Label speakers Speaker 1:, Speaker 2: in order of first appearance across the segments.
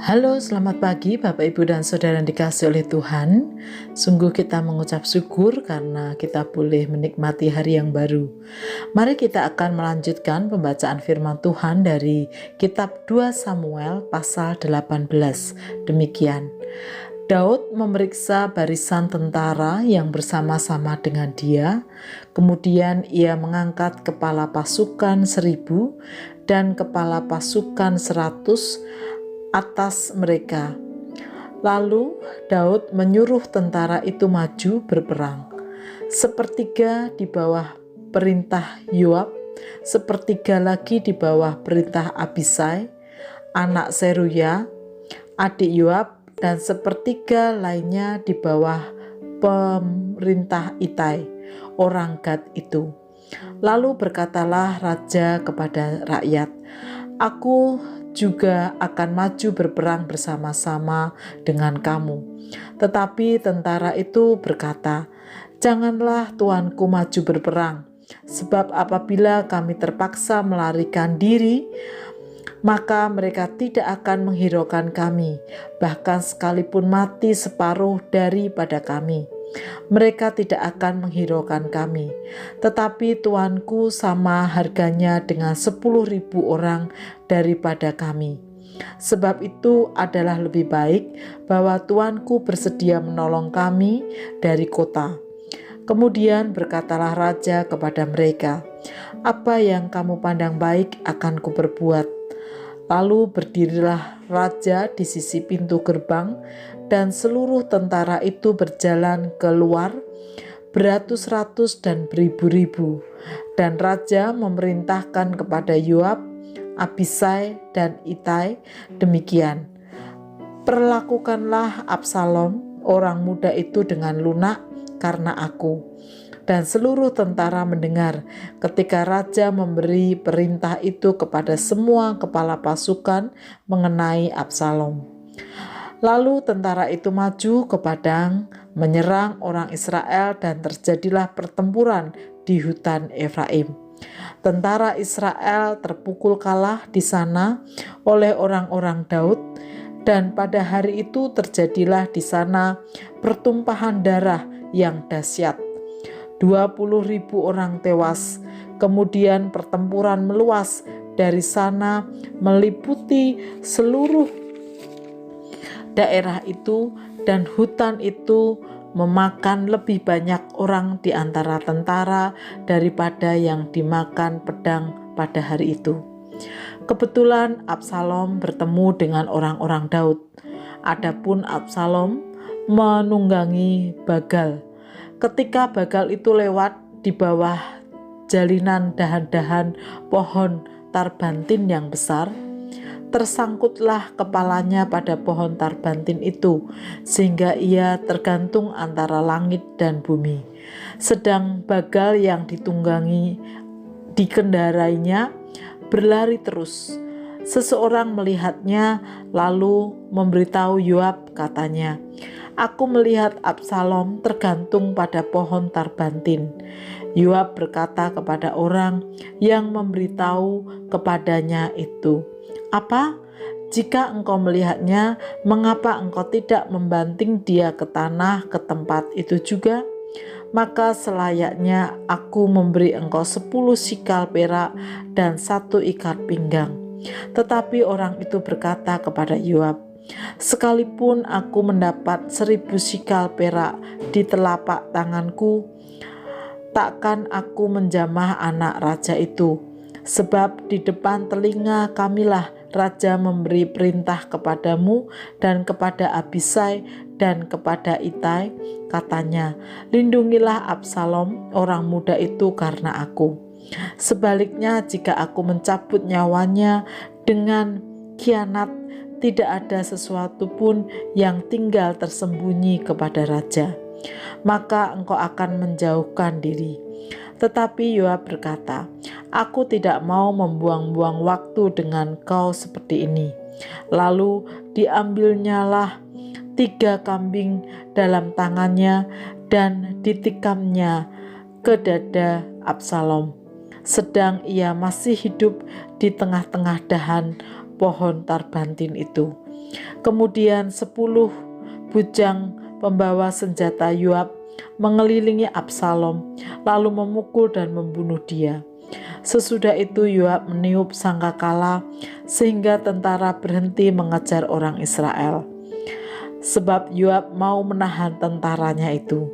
Speaker 1: Halo, selamat pagi Bapak Ibu dan Saudara yang dikasihi oleh Tuhan. Sungguh kita mengucap syukur karena kita boleh menikmati hari yang baru. Mari kita akan melanjutkan pembacaan firman Tuhan dari kitab 2 Samuel pasal 18. Demikian. Daud memeriksa barisan tentara yang bersama-sama dengan dia. Kemudian ia mengangkat kepala pasukan 1.000 dan kepala pasukan 100 atas mereka. Lalu Daud menyuruh tentara itu maju berperang. Sepertiga di bawah perintah Yoab, sepertiga lagi di bawah perintah Abisai, anak Seruya, adik Yoab, dan sepertiga lainnya di bawah pemerintah Itai, orang Gad itu. Lalu berkatalah raja kepada rakyat, "Aku juga akan maju berperang bersama-sama dengan kamu." Tetapi tentara itu berkata, "Janganlah tuanku maju berperang, sebab apabila kami terpaksa melarikan diri, maka mereka tidak akan menghiraukan kami, bahkan sekalipun mati separuh daripada kami. Mereka tidak akan menghiraukan kami, tetapi tuanku sama harganya dengan 10.000 orang daripada kami. Sebab itu adalah lebih baik bahwa tuanku bersedia menolong kami dari kota." Kemudian berkatalah raja kepada mereka, "Apa yang kamu pandang baik akan kuperbuat." Lalu berdirilah raja di sisi pintu gerbang, dan seluruh tentara itu berjalan keluar beratus-ratus dan beribu-ribu. Dan raja memerintahkan kepada Yoab, Abisai, dan Itai demikian, "Perlakukanlah Absalom, orang muda itu dengan lunak karena aku." Dan seluruh tentara mendengar ketika raja memberi perintah itu kepada semua kepala pasukan mengenai Absalom. Lalu tentara itu maju ke padang, menyerang orang Israel, dan terjadilah pertempuran di hutan Efraim. Tentara Israel terpukul kalah di sana oleh orang-orang Daud, dan pada hari itu terjadilah di sana pertumpahan darah yang dahsyat. 20.000 orang tewas. Kemudian pertempuran meluas dari sana meliputi seluruh daerah itu, dan hutan itu memakan lebih banyak orang di antara tentara daripada yang dimakan pedang pada hari itu. Kebetulan Absalom bertemu dengan orang-orang Daud. Adapun Absalom menunggangi Bagal. Ketika Bagal itu lewat di bawah jalinan dahan-dahan pohon tarbantin yang besar, tersangkutlah kepalanya pada pohon tarbantin itu, sehingga ia tergantung antara langit dan bumi. Sedang Bagal yang dikendarainya berlari terus. Seseorang melihatnya lalu memberitahu Yoab, katanya, "Aku melihat Absalom tergantung pada pohon tarbantin." Yoab berkata kepada orang yang memberitahu kepadanya itu, "Apa? Jika engkau melihatnya, mengapa engkau tidak membanting dia ke tanah ke tempat itu juga? Maka selayaknya aku memberi engkau 10 sikal perak dan 1 ikat pinggang." Tetapi orang itu berkata kepada Yoab, "Sekalipun aku mendapat 1.000 sikal perak di telapak tanganku, takkan aku menjamah anak raja itu. Sebab di depan telinga kamilah raja memberi perintah kepadamu dan kepada Abisai dan kepada Itai, katanya, 'Lindungilah Absalom, orang muda itu, karena aku. Sebaliknya, jika aku mencabut nyawanya dengan khianat, tidak ada sesuatu pun yang tinggal tersembunyi kepada raja, maka engkau akan menjauhkan diri.' Tetapi Yoab berkata, 'Aku tidak mau membuang-buang waktu dengan kau seperti ini.' Lalu diambilnyalah 3 kambing dalam tangannya dan ditikamnya ke dada Absalom, sedang ia masih hidup di tengah-tengah dahan pohon tarbantin itu. Kemudian 10 bujang pembawa senjata Yoab mengelilingi Absalom, lalu memukul dan membunuh dia. Sesudah itu Yoab meniup sangkakala sehingga tentara berhenti mengejar orang Israel. Sebab Yoab mau menahan tentaranya itu.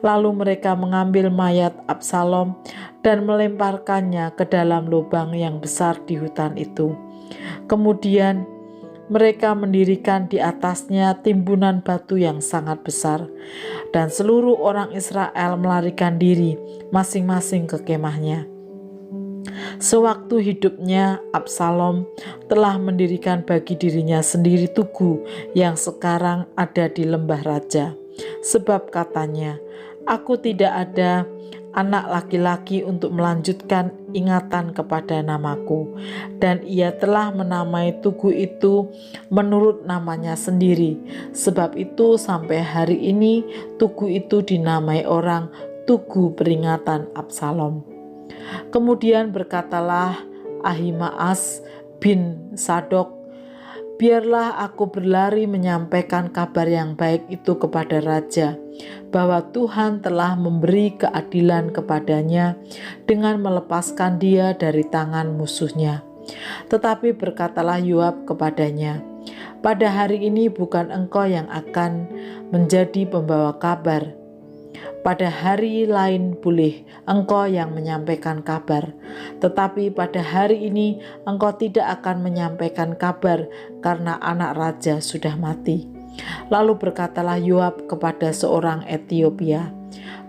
Speaker 1: Lalu mereka mengambil mayat Absalom dan melemparkannya ke dalam lubang yang besar di hutan itu. Kemudian mereka mendirikan di atasnya timbunan batu yang sangat besar, dan seluruh orang Israel melarikan diri masing-masing ke kemahnya. Sewaktu hidupnya, Absalom telah mendirikan bagi dirinya sendiri tugu yang sekarang ada di lembah raja. Sebab katanya, aku tidak ada anak laki-laki untuk melanjutkan ingatan kepada namaku, dan ia telah menamai tugu itu menurut namanya sendiri. Sebab itu sampai hari ini tugu itu dinamai orang Tugu Peringatan Absalom. Kemudian berkatalah Ahimaas bin Sadok, biarlah aku berlari menyampaikan kabar yang baik itu kepada raja, bahwa Tuhan telah memberi keadilan kepadanya dengan melepaskan dia dari tangan musuhnya. Tetapi berkatalah Yoab kepadanya, pada hari ini bukan engkau yang akan menjadi pembawa kabar. Pada hari lain boleh engkau yang menyampaikan kabar, tetapi pada hari ini engkau tidak akan menyampaikan kabar karena anak raja sudah mati. Lalu berkatalah Yoab kepada seorang Etiopia,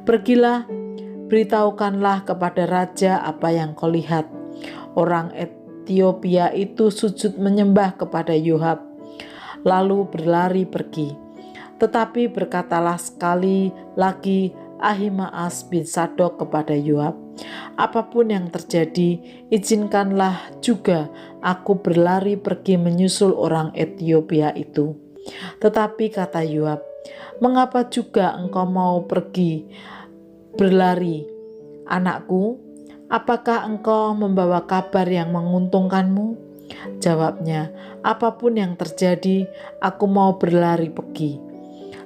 Speaker 1: pergilah, beritahukanlah kepada raja apa yang kau lihat. Orang Etiopia itu sujud menyembah kepada Yoab, lalu berlari pergi. Tetapi berkatalah sekali lagi Ahimaas bin Sadok kepada Yoab, apapun yang terjadi, izinkanlah juga aku berlari pergi menyusul orang Etiopia itu. Tetapi kata Yoab, mengapa juga engkau mau pergi berlari, anakku? Apakah engkau membawa kabar yang menguntungkanmu? Jawabnya, apapun yang terjadi, aku mau berlari pergi.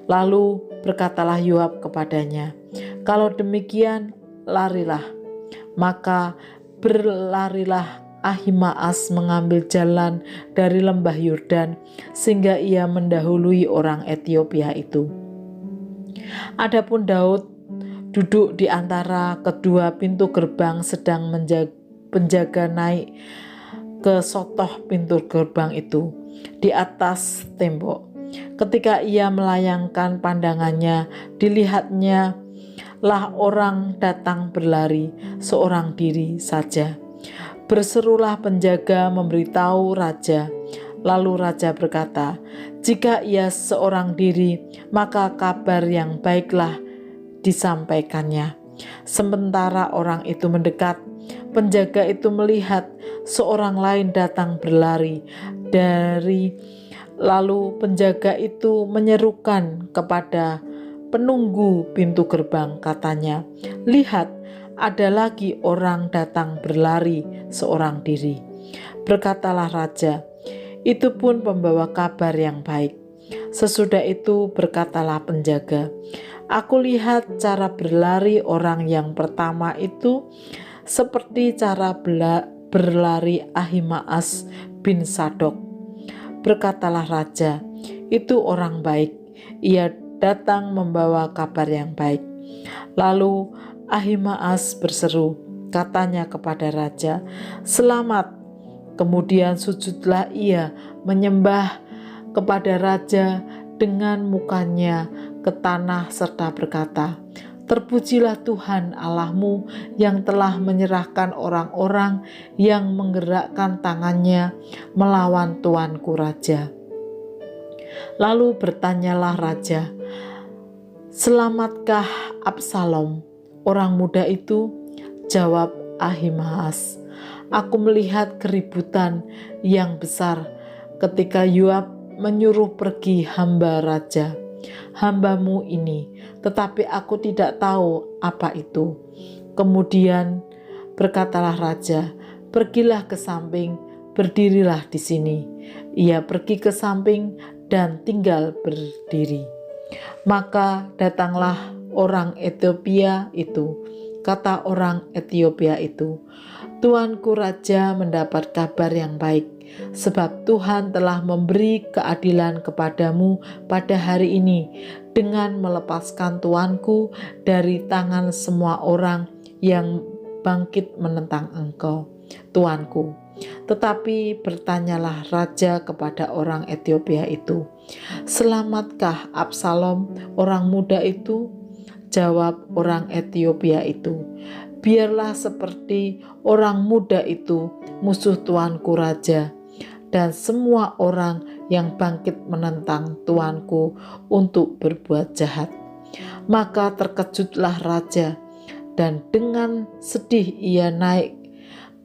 Speaker 1: Lalu berkatalah Yoab kepadanya, kalau demikian larilah. Maka berlarilah Ahimaas mengambil jalan dari lembah Yordan sehingga ia mendahului orang Etiopia itu. Adapun Daud duduk di antara kedua pintu gerbang sedang penjaga naik ke sotoh pintu gerbang itu di atas tembok. Ketika ia melayangkan pandangannya, dilihatnya lah orang datang berlari seorang diri saja. Berserulah penjaga memberitahu raja. Lalu raja berkata, jika ia seorang diri, maka kabar yang baiklah disampaikannya. Sementara orang itu mendekat, penjaga itu melihat seorang lain datang berlari lalu penjaga itu menyerukan kepada penunggu pintu gerbang, katanya, lihat, ada lagi orang datang berlari seorang diri. Berkatalah raja, itu pun pembawa kabar yang baik. Sesudah itu berkatalah penjaga, aku lihat cara berlari orang yang pertama itu seperti cara berlari Ahimaas bin Sadok. Berkatalah raja, itu orang baik, ia datang membawa kabar yang baik. Lalu Ahimaas berseru, katanya kepada raja, selamat. Kemudian sujudlah ia menyembah kepada raja dengan mukanya ke tanah serta berkata, terpujilah Tuhan Allahmu yang telah menyerahkan orang-orang yang menggerakkan tangannya melawan tuanku raja. Lalu bertanyalah raja, selamatkah Absalom, orang muda itu? Jawab Ahimaas, aku melihat keributan yang besar ketika Yoab menyuruh pergi hamba raja, hambamu ini, tetapi aku tidak tahu apa itu. Kemudian berkatalah raja, pergilah ke samping, berdirilah di sini. Ia pergi ke samping dan tinggal berdiri. Maka datanglah orang Etiopia itu. Kata orang Etiopia itu, "Tuanku Raja mendapat kabar yang baik, sebab Tuhan telah memberi keadilan kepadamu pada hari ini dengan melepaskan tuanku dari tangan semua orang yang bangkit menentang engkau, tuanku." Tetapi bertanyalah raja kepada orang Etiopia itu, "Selamatkah Absalom orang muda itu?" Jawab orang Etiopia itu, "Biarlah seperti orang muda itu musuh tuanku raja, dan semua orang yang bangkit menentang tuanku untuk berbuat jahat." Maka terkejutlah raja, dan dengan sedih ia naik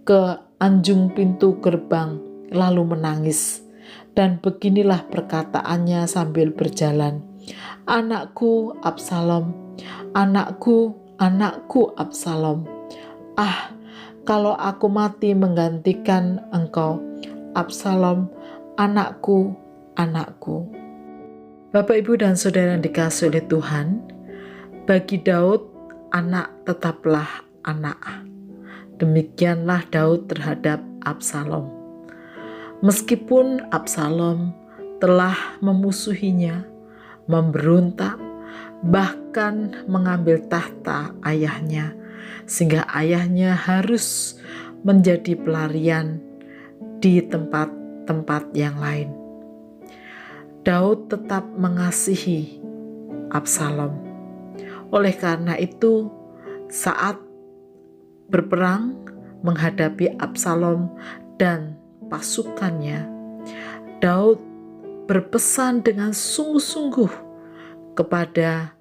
Speaker 1: ke anjung pintu gerbang lalu menangis. Dan beginilah perkataannya sambil berjalan, "Anakku Absalom, anakku, anakku Absalom. Ah, kalau aku mati menggantikan engkau, Absalom, anakku, anakku." Bapak, Ibu, dan Saudara yang dikasihi oleh Tuhan, bagi Daud, anak tetaplah anak. Demikianlah Daud terhadap Absalom. Meskipun Absalom telah memusuhinya, memberontak, bahkan mengambil tahta ayahnya, sehingga ayahnya harus menjadi pelarian di tempat-tempat yang lain, Daud tetap mengasihi Absalom. Oleh karena itu, saat berperang menghadapi Absalom dan pasukannya, Daud berpesan dengan sungguh-sungguh kepada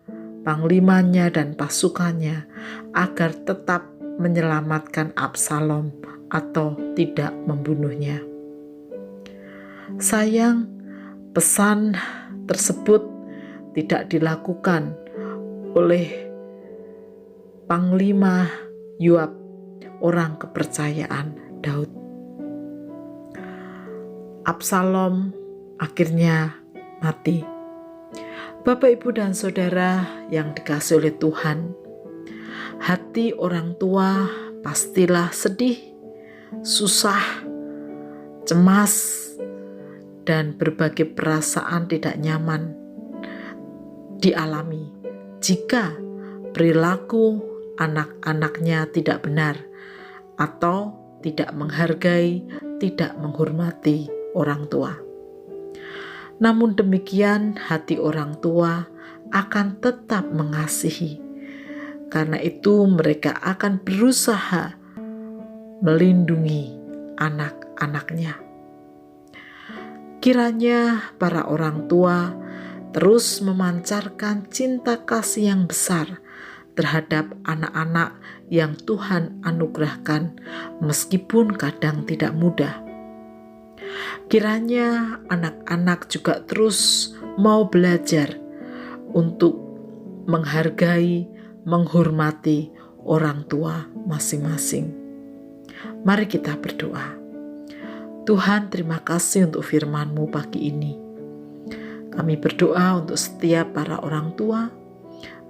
Speaker 1: panglimanya dan pasukannya agar tetap menyelamatkan Absalom atau tidak membunuhnya. Sayang, pesan tersebut tidak dilakukan oleh Panglima Yoab, orang kepercayaan Daud. Absalom akhirnya mati. Bapak, Ibu, dan Saudara yang dikasihi oleh Tuhan, hati orang tua pastilah sedih, susah, cemas, dan berbagai perasaan tidak nyaman dialami jika perilaku anak-anaknya tidak benar atau tidak menghargai, tidak menghormati orang tua. Namun demikian, hati orang tua akan tetap mengasihi. Karena itu mereka akan berusaha melindungi anak-anaknya. Kiranya para orang tua terus memancarkan cinta kasih yang besar terhadap anak-anak yang Tuhan anugerahkan, meskipun kadang tidak mudah. Kiranya anak-anak juga terus mau belajar untuk menghargai, menghormati orang tua masing-masing. Mari kita berdoa. Tuhan, terima kasih untuk firman-Mu pagi ini. Kami berdoa untuk setiap para orang tua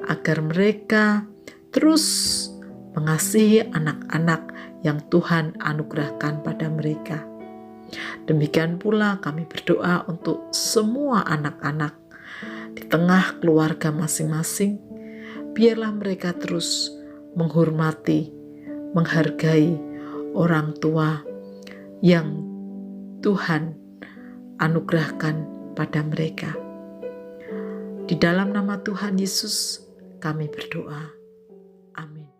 Speaker 1: agar mereka terus mengasihi anak-anak yang Tuhan anugerahkan pada mereka. Demikian pula kami berdoa untuk semua anak-anak di tengah keluarga masing-masing. Biarlah mereka terus menghormati, menghargai orang tua yang Tuhan anugerahkan pada mereka. Di dalam nama Tuhan Yesus kami berdoa. Amin.